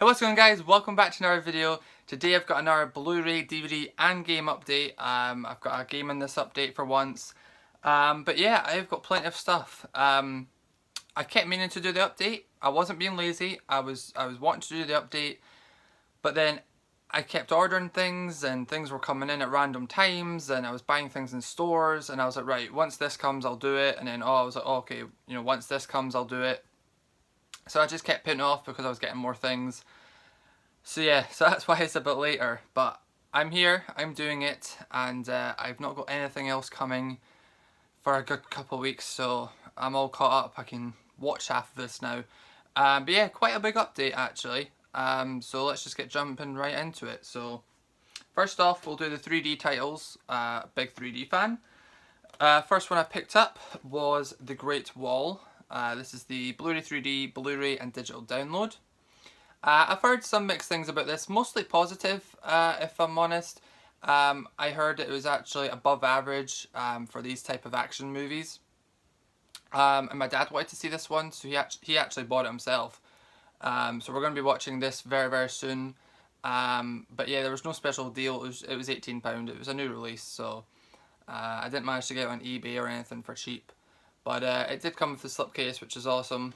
Hey, what's going on, guys? Welcome back to another video. Today I've got another Blu-ray, DVD and game update. I've got a game in this update for once. But yeah, I've got plenty of stuff. I kept meaning to do the update. I wasn't being lazy. I was wanting to do the update, but then I kept ordering things and things were coming in at random times and I was buying things in stores and I was like, right, once this comes I'll do it, and then I was like, oh, okay, once this comes I'll do it. So I just kept putting it off because I was getting more things. So yeah, so that's why it's a bit later, but I'm here, I'm doing it, and I've not got anything else coming for a good couple of weeks, so I'm all caught up. I can watch half of this now. But yeah, quite a big update actually. So let's just get jumping right into it. So first off, we'll do the 3D titles. Big 3D fan. First one I picked up was The Great Wall. This is the Blu-ray 3D, Blu-ray and digital download. I've heard some mixed things about this, mostly positive, if I'm honest. I heard it was actually above average for these type of action movies. And my dad wanted to see this one, so he actually bought it himself. So we're going to be watching this very, very soon. But yeah, there was no special deal. It was £18. It was a new release, so I didn't manage to get it on eBay or anything for cheap. But it did come with the slipcase, which is awesome.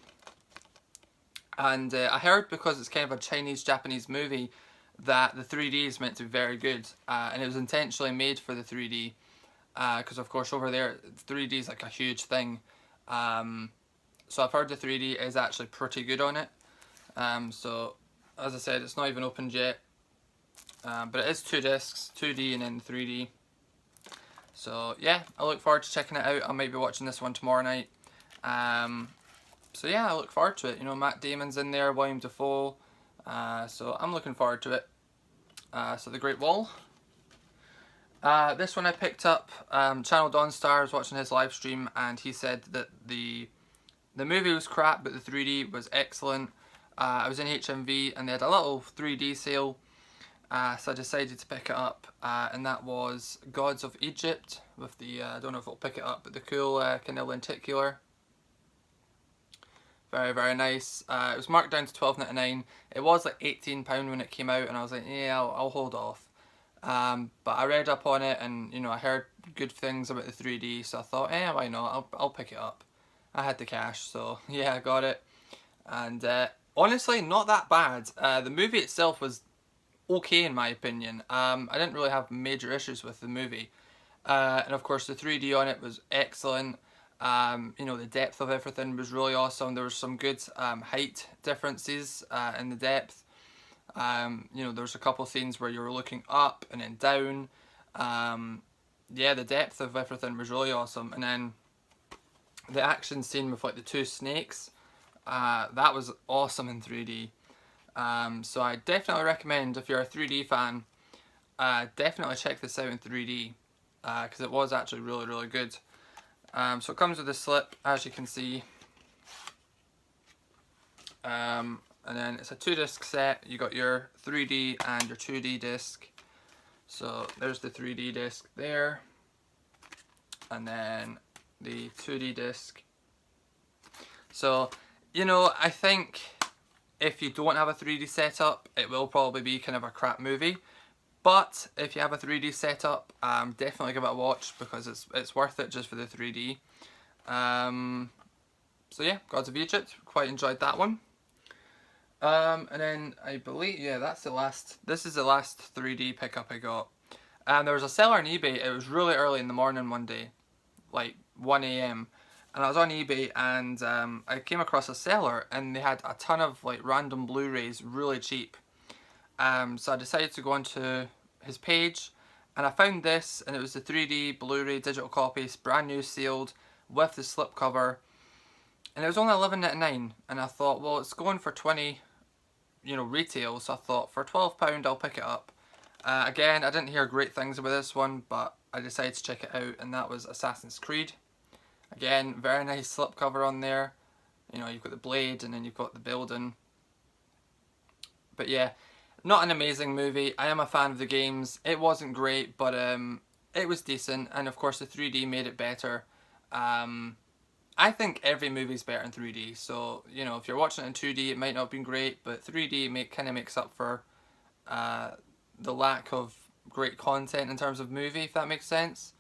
And I heard, because it's kind of a Chinese-Japanese movie, that the 3D is meant to be very good. And it was intentionally made for the 3D. Because of course over there, 3D is like a huge thing. So I've heard the 3D is actually pretty good on it. So as I said, it's not even opened yet. But it is 2 discs, 2D and then 3D. So yeah, I look forward to checking it out. I might be watching this one tomorrow night. So yeah, I look forward to it. Matt Damon's in there, William Dafoe. So I'm looking forward to it. So The Great Wall. This one I picked up. Channel Don Star was watching his live stream and he said that the movie was crap, but the 3D was excellent. I was in HMV and they had a little 3D sale. So I decided to pick it up, and that was Gods of Egypt with the, I don't know if it'll pick it up, but the cool kind of lenticular. Very, very nice. It was marked down to £12.99. It was like £18 when it came out, and I was like, yeah, I'll hold off. But I read up on it, and I heard good things about the 3D, so I thought, why not? I'll pick it up. I had the cash, so yeah, I got it. And honestly, not that bad. The movie itself was okay in my opinion. I didn't really have major issues with the movie. And of course the 3D on it was excellent. The depth of everything was really awesome. There was some good height differences in the depth. There was a couple of scenes where you were looking up and then down. Yeah, the depth of everything was really awesome. And then the action scene with like the 2 snakes, that was awesome in 3D. So I definitely recommend, if you're a 3D fan, definitely check this out in 3D, because it was actually really, really good. So it comes with a slip, as you can see, and then it's a 2-disc set. You got your 3D and your 2D disc. So there's the 3D disc there, and then the 2D disc. So I think if you don't have a 3D setup, it will probably be kind of a crap movie. But if you have a 3D setup, definitely give it a watch, because it's worth it just for the 3D. So yeah, Gods of Egypt, quite enjoyed that one. And then I believe, yeah, this is the last 3D pickup I got. There was a seller on eBay. It was really early in the morning one day, like 1 AM. And I was on eBay and I came across a seller and they had a ton of like random Blu-rays really cheap. So I decided to go onto his page and I found this, and it was the 3D Blu-ray digital copy, brand new sealed with the slipcover, and it was only £11.99. And I thought, well, it's going for 20, retail, so I thought for £12 I'll pick it up. Again, I didn't hear great things about this one, but I decided to check it out, and that was Assassin's Creed. Again, very nice slipcover on there. You've got the blade and then you've got the building. But yeah, not an amazing movie. I am a fan of the games. It wasn't great, but it was decent. And of course the 3D made it better. And I think every movie's better in 3D. So, you know, if you're watching it in 2D, it might not have been great, but 3D kind of makes up for the lack of great content in terms of movie, if that makes sense.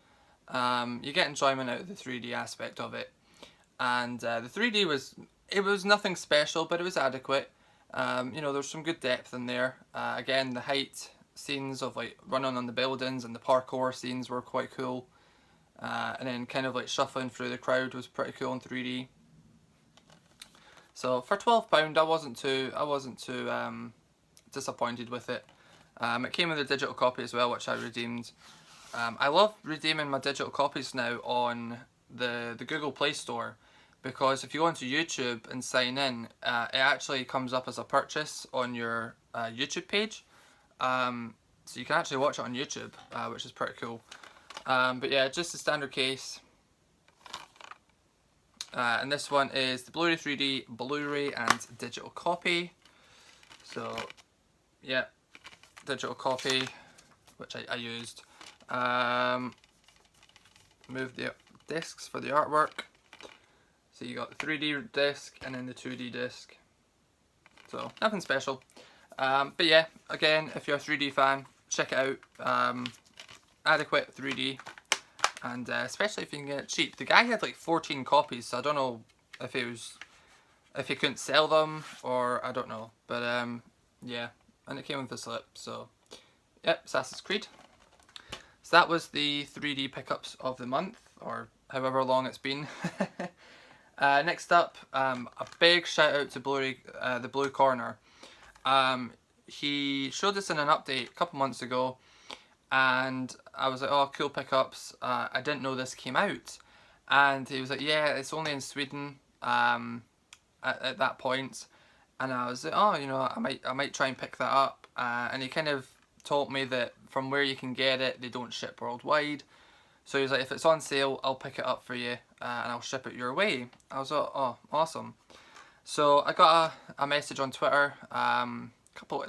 You get enjoyment out of the 3D aspect of it. And the 3D it was nothing special, but it was adequate. You know, there's some good depth in there. Again, the height scenes of like running on the buildings and the parkour scenes were quite cool. And then kind of like shuffling through the crowd was pretty cool in 3D. So for £12, I wasn't too disappointed with it. It came with a digital copy as well, which I redeemed. I love redeeming my digital copies now on the Google Play Store, because if you go onto YouTube and sign in, it actually comes up as a purchase on your YouTube page. So you can actually watch it on YouTube, which is pretty cool. But yeah, just a standard case. And this one is the Blu-ray 3D, Blu-ray and digital copy. So yeah, digital copy, which I used. Move the discs for the artwork. So you got the 3D disc and then the 2D disc. So nothing special. But yeah, again, if you're a 3D fan, check it out. Adequate 3D, and especially if you can get it cheap. The guy had like 14 copies, so I don't know if he couldn't sell them, or I don't know. But yeah, and it came with the slip. So yep, Assassin's Creed. So that was the 3D pickups of the month, or however long it's been. Next up, a big shout out to Blu-ray, the Blue Corner. He showed us in an update a couple months ago, and I was like, oh, cool pickups. I didn't know this came out. And he was like, yeah, it's only in Sweden at that point. And I was like, oh, you know, I might try and pick that up. And he kind of told me that from where you can get it, they don't ship worldwide. So he was like, if it's on sale, I'll pick it up for you and I'll ship it your way. I was like, oh, awesome. So I got a message on Twitter,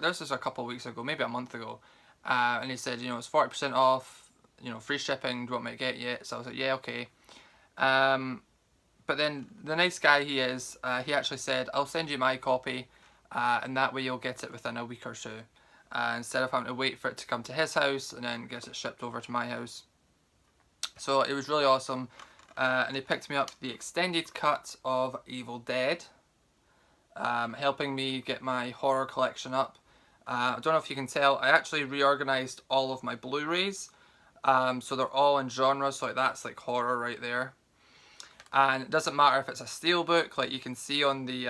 this was a couple of weeks ago, maybe a month ago. And he said, you know, it's 40% off, you know, free shipping, do you want me to get you? So I was like, yeah, okay. But then the nice guy he is, he actually said, I'll send you my copy, and that way you'll get it within a week or two. Instead of having to wait for it to come to his house and then get it shipped over to my house. So it was really awesome. And he picked me up the extended cut of Evil Dead, helping me get my horror collection up. I don't know if you can tell, I actually reorganized all of my Blu-rays. So they're all in genres, so like that's like horror right there. And it doesn't matter if it's a Steelbook, like you can see on the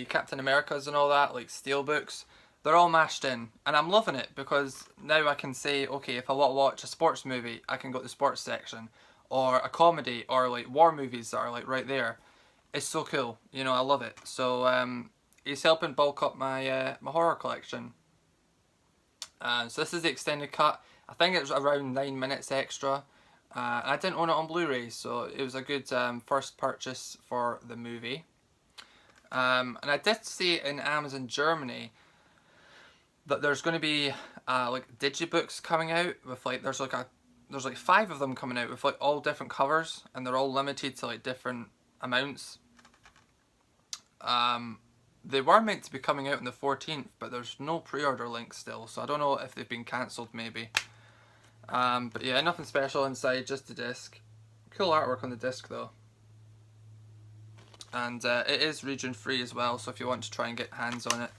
Captain Americas and all that, like Steelbooks. They're all mashed in, and I'm loving it because now I can say, okay, if I want to watch a sports movie, I can go to the sports section, or a comedy, or like war movies that are like right there. It's so cool, you know, I love it. So he's helping bulk up my my horror collection. So this is the extended cut. I think it was around 9 minutes extra. I didn't own it on Blu-ray, so it was a good first purchase for the movie. And I did see in Amazon Germany that there's going to be like digibooks coming out with like there's like 5 of them coming out with like all different covers, and they're all limited to like different amounts. They were meant to be coming out on the 14th, but there's no pre-order link still, so I don't know if they've been cancelled maybe. But yeah, nothing special inside, just the disc. Cool artwork on the disc though. And it is region free as well, so if you want to try and get hands on it.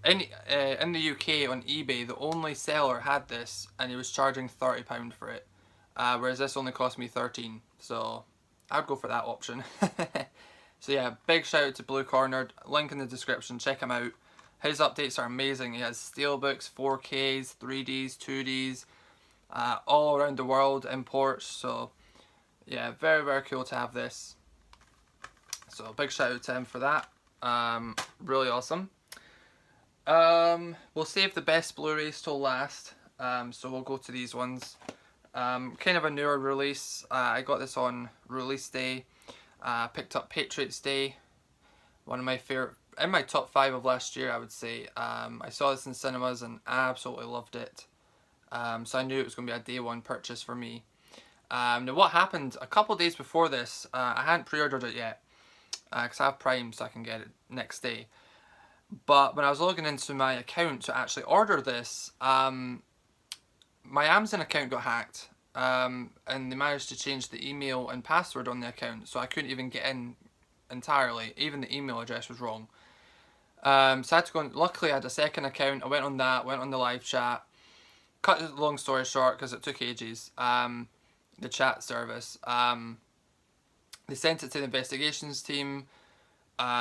In the UK on eBay, the only seller had this and he was charging £30 for it, whereas this only cost me £13, so I'd go for that option. So yeah, big shout out to Blue Corner, link in the description, check him out. His updates are amazing. He has Steelbooks, 4Ks, 3Ds, 2Ds, all around the world, imports, so yeah, very, very cool to have this. So big shout out to him for that. Really awesome. We'll save the best Blu-rays till last, so we'll go to these ones. Kind of a newer release. I got this on release day. Picked up Patriots Day, one of my favorite, in my top 5 of last year I would say. I saw this in cinemas and absolutely loved it. So I knew it was going to be a day one purchase for me. Now what happened a couple of days before this, I hadn't pre-ordered it yet, because I have Prime so I can get it next day. But when I was logging into my account to actually order this, my Amazon account got hacked, and they managed to change the email and password on the account, so I couldn't even get in entirely. Even the email address was wrong. So I had to go on. Luckily I had a second account. I went on that, went on the live chat. Cut the long story short, because it took ages, the chat service. They sent it to the investigations team.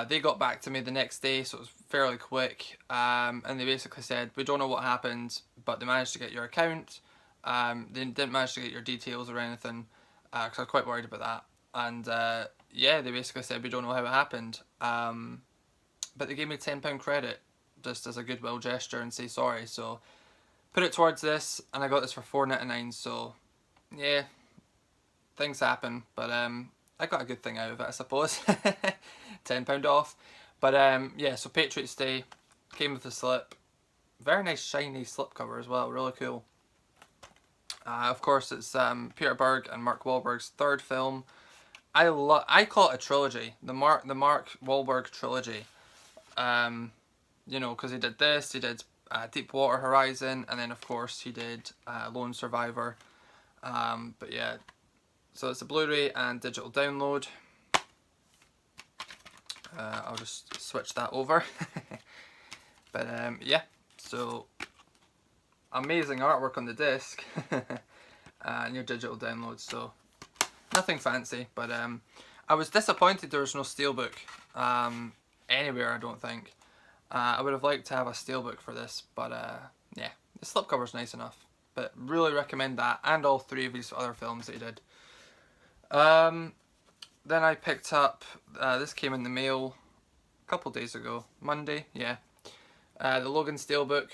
They got back to me the next day, so it was fairly quick, and they basically said, we don't know what happened, but they managed to get your account. They didn't manage to get your details or anything, because I was quite worried about that. And yeah, they basically said, we don't know how it happened, but they gave me £10 credit, just as a goodwill gesture, and say sorry. So put it towards this, and I got this for £4.99, so yeah, things happen, but I got a good thing out of it, I suppose. £10 off. But yeah, so Patriots Day came with the slip. Very nice shiny slip cover as well, really cool. Of course, it's Peter Berg and Mark Wahlberg's third film. I call it a trilogy, the Mark Wahlberg trilogy. You know, because he did this, he did Deepwater Horizon, and then of course he did Lone Survivor. But yeah, so it's a Blu-ray and digital download. I'll just switch that over. But yeah, so amazing artwork on the disc and your digital downloads. So nothing fancy, but I was disappointed there was no Steelbook anywhere, I don't think. I would have liked to have a Steelbook for this, but yeah, the slipcover's nice enough. But really recommend that, and all three of his other films that he did. Then I picked up, this came in the mail a couple days ago, Monday, yeah. The Logan Steelbook.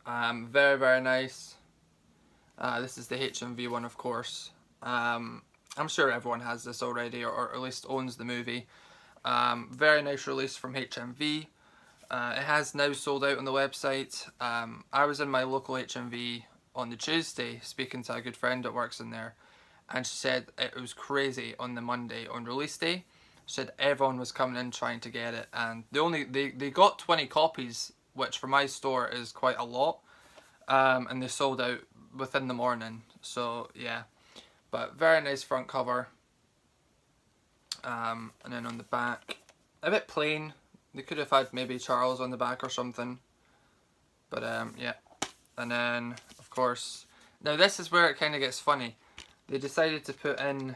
Very, very nice. This is the HMV one, of course. I'm sure everyone has this already, or at least owns the movie. Very nice release from HMV. It has now sold out on the website. I was in my local HMV on the Tuesday speaking to a good friend that works in there, and she said it was crazy on the Monday on release day. She said everyone was coming in trying to get it, and they got 20 copies, which for my store is quite a lot, and they sold out within the morning. So yeah, but very nice front cover. And then on the back, a bit plain. They could have had maybe Charles on the back or something, but yeah. And then of course, now this is where it kind of gets funny. They decided to put in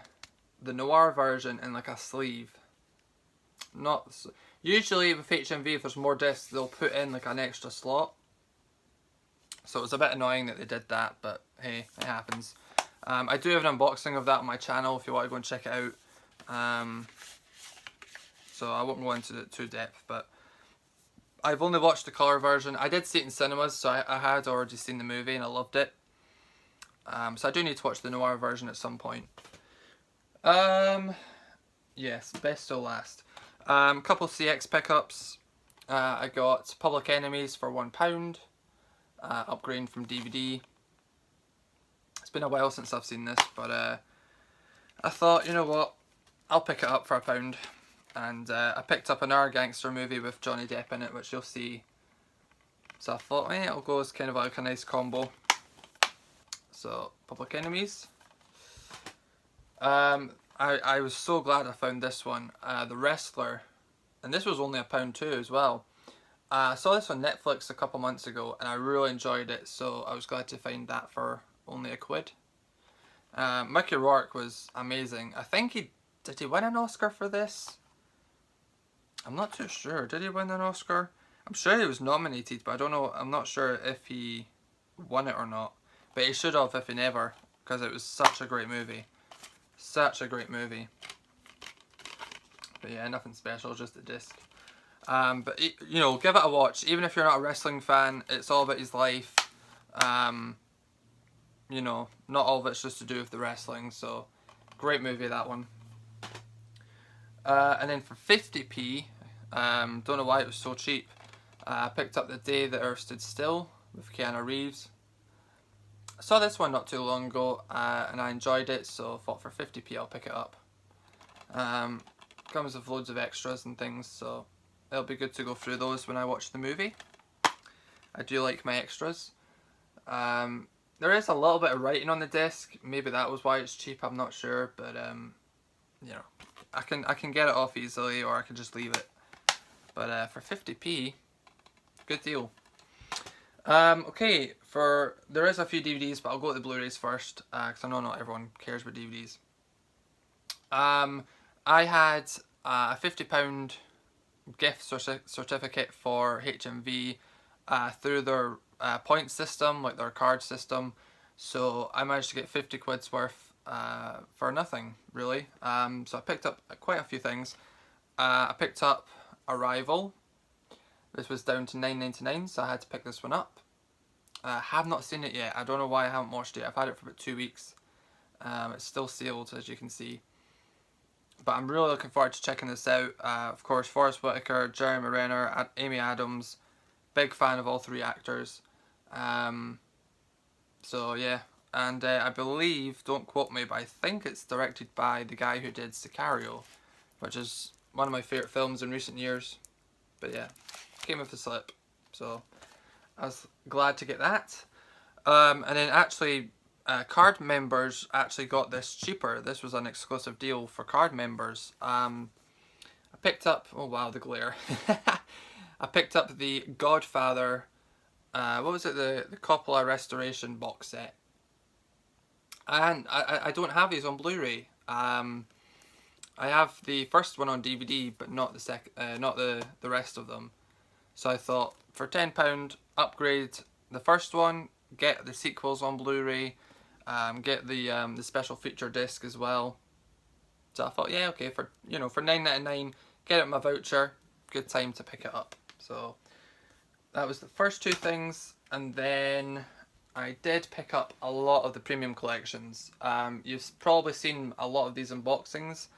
the noir version in like a sleeve. Not usually with HMV, if there's more discs, they'll put in like an extra slot. So it was a bit annoying that they did that, but hey, it happens. I do have an unboxing of that on my channel if you want to go and check it out. So I won't go into it too depth, but I've only watched the colour version. I did see it in cinemas, so I had already seen the movie and I loved it. So I do need to watch the noir version at some point. Yes, best till last. Couple CX pickups. I got Public Enemies for £1. Upgrading from DVD. It's been a while since I've seen this, but I thought, you know what, I'll pick it up for £1. And I picked up another gangster movie with Johnny Depp in it, which you'll see. So I thought, it'll go as kind of like a nice combo. So, Public Enemies. I was so glad I found this one, The Wrestler. And this was only £1 too as well. I saw this on Netflix a couple months ago and I really enjoyed it, so I was glad to find that for only £1. Mickey Rourke was amazing. I think did he win an Oscar for this? I'm not too sure. Did he win an Oscar? I'm sure he was nominated, but I don't know. I'm not sure if he won it or not. But he should have if he never, because it was such a great movie. Such a great movie. But yeah, nothing special, just the disc. But you know, give it a watch. Even if you're not a wrestling fan, it's all about his life. You know, not all of it's just to do with the wrestling. So, great movie, that one. And then for 50p, don't know why it was so cheap. I picked up The Day the Earth Stood Still with Keanu Reeves. I saw this one not too long ago and I enjoyed it, so I thought for 50p I'll pick it up. Comes with loads of extras and things, so it'll be good to go through those when I watch the movie. I do like my extras. There is a little bit of writing on the disc. Maybe that was why it's cheap, I'm not sure, but you know, I can get it off easily, or I can just leave it. But for 50p, good deal. Okay, there is a few DVDs, but I'll go to the Blu-rays first, because I know not everyone cares about DVDs. I had a £50 gift certificate for HMV through their point system, like their card system. So I managed to get 50 quid's worth for nothing, really. So I picked up quite a few things. I picked up Arrival. This was down to $9.99, so I had to pick this one up. I have not seen it yet. I don't know why I haven't watched it. I've had it for about 2 weeks. It's still sealed, as you can see. But I'm really looking forward to checking this out. Of course, Forrest Whitaker, Jeremy Renner, Amy Adams. Big fan of all three actors. So yeah, and I believe, don't quote me, but I think it's directed by the guy who did Sicario, which is one of my favourite films in recent years. But yeah, came with the slip, so I was glad to get that. And then actually, card members actually got this cheaper. This was an exclusive deal for card members. I picked up, oh wow, the glare. I picked up the Godfather, what was it, the Coppola Restoration box set. And I don't have these on Blu-ray. I have the first one on DVD, but not the rest of them. So I thought, for £10, upgrade the first one, get the sequels on Blu-ray, get the special feature disc as well. So I thought, yeah, okay, for $9.99, get it in my voucher, good time to pick it up. So that was the first two things, and then I did pick up a lot of the premium collections. You've probably seen a lot of these unboxings.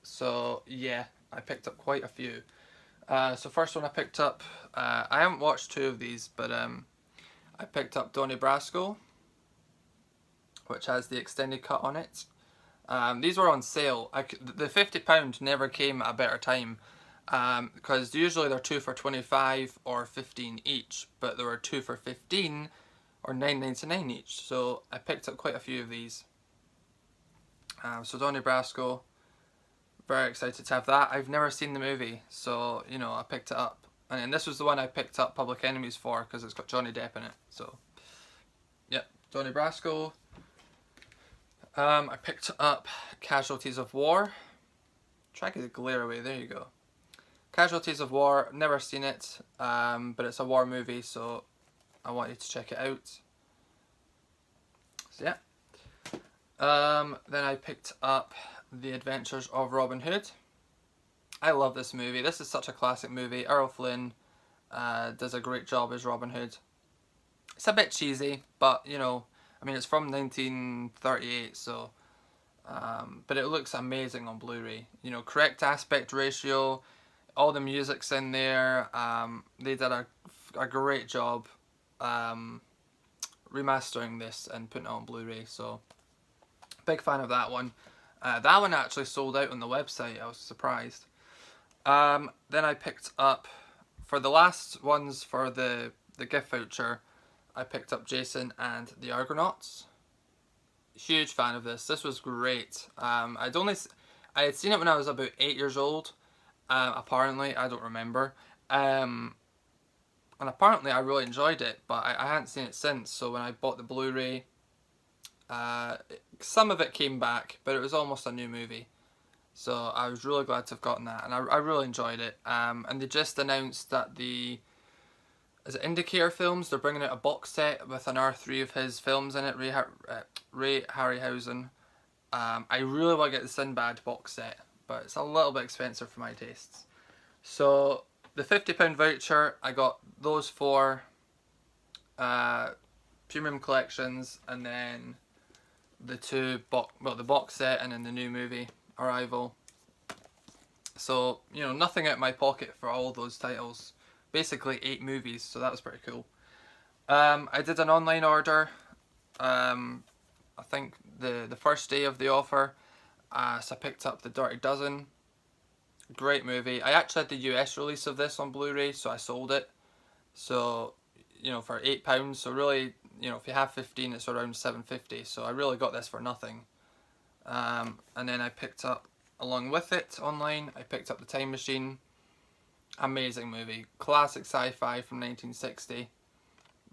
So yeah, I picked up quite a few. So first one I picked up, I haven't watched two of these, but I picked up Donnie Brasco, which has the extended cut on it. These were on sale. The £50 never came at a better time, because usually they're 2 for 25 or 15 each, but there were 2 for 15 or $9.99 each. So I picked up quite a few of these. So Donnie Brasco, very excited to have that. I've never seen the movie, so you know, I picked it up. And then this was the one I picked up Public Enemies for, because it's got Johnny Depp in it. So yep, Donnie Brasco. I picked up Casualties of War. Try to get the glare away, there you go. Casualties of War, never seen it, but it's a war movie, so I wanted to check it out. So yeah. Then I picked up The Adventures of Robin Hood. I love this movie. This is such a classic movie. Errol Flynn does a great job as Robin Hood. It's a bit cheesy, but you know, I mean, it's from 1938, so but it looks amazing on Blu-ray. You know, correct aspect ratio, all the music's in there. They did a great job remastering this and putting it on Blu-ray, so big fan of that one. That one actually sold out on the website. I was surprised. Then I picked up, for the last ones for the gift voucher, I picked up Jason and the Argonauts. Huge fan of this. This was great. I had seen it when I was about 8 years old. Apparently, I don't remember. And apparently I really enjoyed it, but I hadn't seen it since. So when I bought the Blu-ray, some of it came back, but it was almost a new movie. So I was really glad to have gotten that, and I really enjoyed it. And they just announced that is it Indicator Films? They're bringing out a box set with another 3 of his films in it, Ray Harryhausen. I really want to get the Sinbad box set, but it's a little bit expensive for my tastes. So the £50 voucher, I got those 4 premium collections, and then the the box set, and then the new movie Arrival. So you know, nothing out of my pocket for all those titles. Basically 8 movies, so that was pretty cool. I did an online order. I think the first day of the offer. So I picked up the Dirty Dozen. Great movie. I actually had the US release of this on Blu-ray, so I sold it. So, you know, for £8. So really, you know, if you have 15, it's around £7.50. So I really got this for nothing. And then I picked up, along with it online, I picked up The Time Machine. Amazing movie. Classic sci-fi from 1960.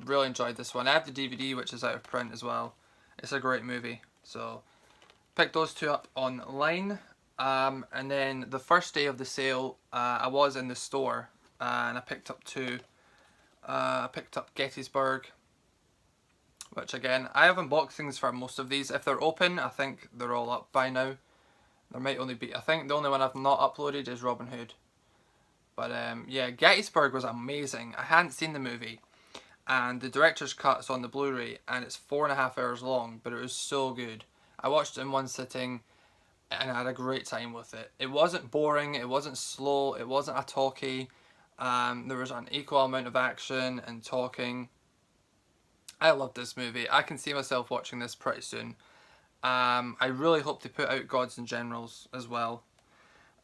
Really enjoyed this one. I have the DVD, which is out of print as well. It's a great movie. So, picked those two up online. And then the first day of the sale, I was in the store and I picked up two. I picked up Gettysburg, which again, I have unboxings for most of these. If they're open, I think they're all up by now. There might only be, I think the only one I've not uploaded is Robin Hood. But yeah, Gettysburg was amazing. I hadn't seen the movie, and the director's cut's on the Blu-ray, and it's 4.5 hours long, but it was so good. I watched it in one sitting, and I had a great time with it. It wasn't boring, it wasn't slow, it wasn't a talkie. There was an equal amount of action and talking. I love this movie. I can see myself watching this pretty soon. I really hope they put out Gods and Generals as well.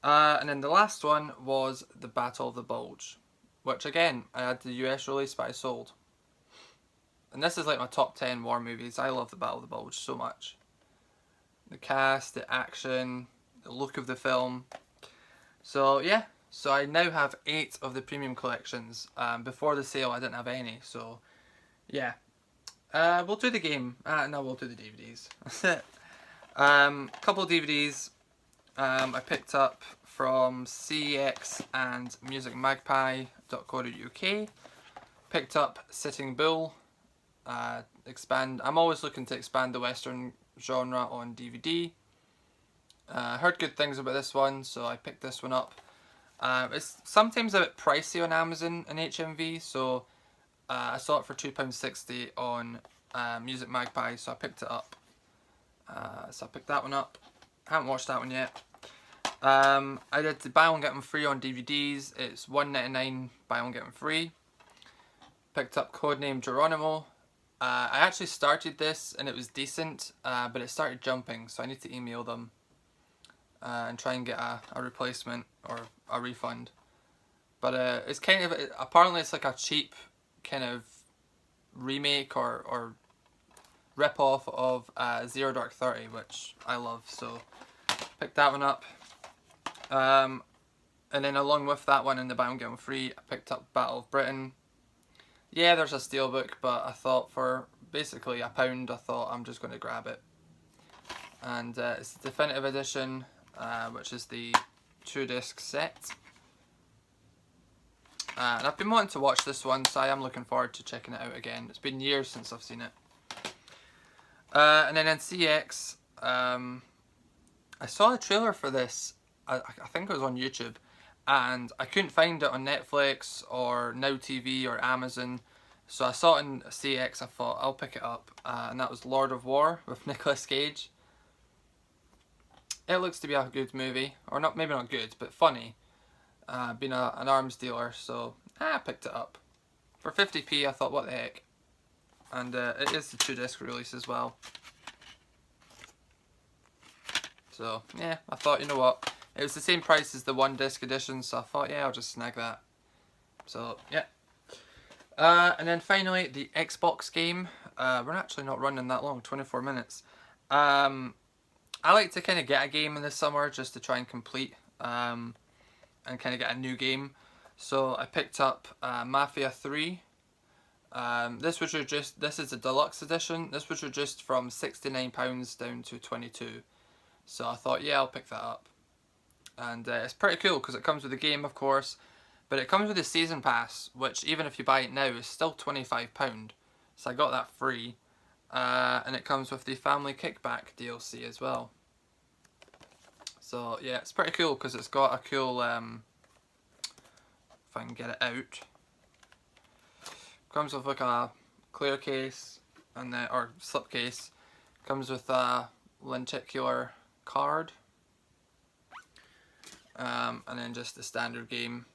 And then the last one was The Battle of the Bulge, which again, I had the US release but I sold. And this is like my top 10 war movies. I love The Battle of the Bulge so much. The cast, the action, the look of the film. So yeah, so I now have 8 of the premium collections. Before the sale I didn't have any, so yeah. We'll do the game. No, we'll do the DVDs. That's it. Couple of DVDs I picked up from CEX and musicmagpie.co.uk. Picked up Sitting Bull. I'm always looking to expand the Western genre on DVD. Heard good things about this one, so I picked this one up. It's sometimes a bit pricey on Amazon and HMV, so I saw it for £2.60 on Music Magpie, so I picked it up. So I picked that one up. Haven't watched that one yet. I did the buy one get them free on DVDs. It's $1.99 buy one get them free. Picked up Codename Geronimo. I actually started this and it was decent, but it started jumping, so I need to email them and try and get a replacement or a refund. But it's kind of, apparently it's like a cheap kind of remake or rip-off of Zero Dark 30, which I love, so picked that one up. And then along with that one in the buy one get one free, I picked up Battle of Britain. Yeah, there's a Steelbook, but I thought for basically £1, I thought I'm just going to grab it. And it's the definitive edition, which is the 2-disc set. And I've been wanting to watch this one, so I am looking forward to checking it out again. It's been years since I've seen it. And then in CX, I saw a trailer for this, I think it was on YouTube, and I couldn't find it on Netflix or Now TV or Amazon, so I saw it in CX. I thought I'll pick it up, and that was Lord of War with Nicolas Cage. It looks to be a good movie, or not, maybe not good, but funny. Being an arms dealer, so I picked it up for 50p. I thought, what the heck, and it is the 2-disc release as well. So yeah, I thought, you know what, it was the same price as the 1-disc edition, so I thought, yeah, I'll just snag that. So yeah. And then finally, the Xbox game. We're actually not running that long, 24 minutes. I like to kind of get a game in the summer just to try and complete and kind of get a new game. So I picked up Mafia 3. This was reduced, this is a deluxe edition. This was reduced from £69 down to 22. So I thought, yeah, I'll pick that up. And it's pretty cool because it comes with the game, of course, but it comes with a season pass, which even if you buy it now is still £25. So I got that free. And it comes with the Family Kickback DLC as well. So yeah, it's pretty cool because it's got a cool, if I can get it out, comes with like a clear case and or slip case. Comes with a lenticular card, and then just the standard game.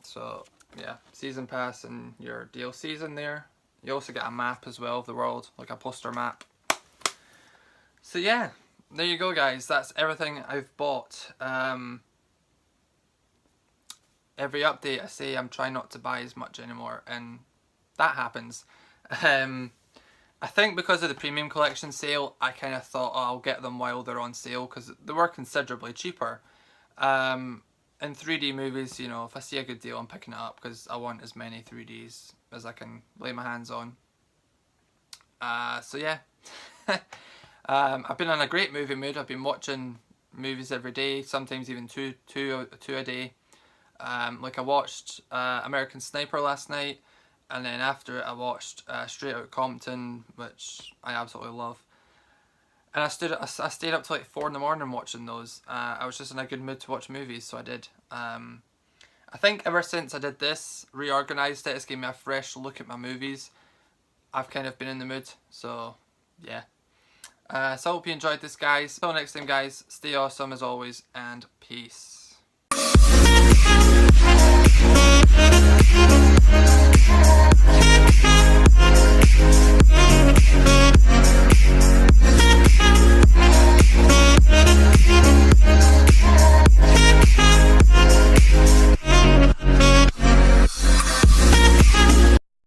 So yeah, season pass and your DLCs in there. You also get a map as well of the world, like a poster map. So yeah, there you go guys, that's everything I've bought. Every update I say I'm trying not to buy as much anymore, and that happens. I think because of the premium collection sale, I kind of thought, oh, I'll get them while they're on sale, because they were considerably cheaper. In 3D movies, you know, if I see a good deal, I'm picking it up, because I want as many 3Ds as I can lay my hands on. So yeah. I've been in a great movie mood. I've been watching movies every day, sometimes even two a day. Like I watched American Sniper last night, and then after it I watched Straight Outta Compton, which I absolutely love. And I stayed up till like 4 in the morning watching those. I was just in a good mood to watch movies, so I did. I think ever since I did this, reorganised it, it's given me a fresh look at my movies. I've kind of been in the mood, so yeah. So I hope you enjoyed this, guys. Until next time, guys, stay awesome as always, and peace.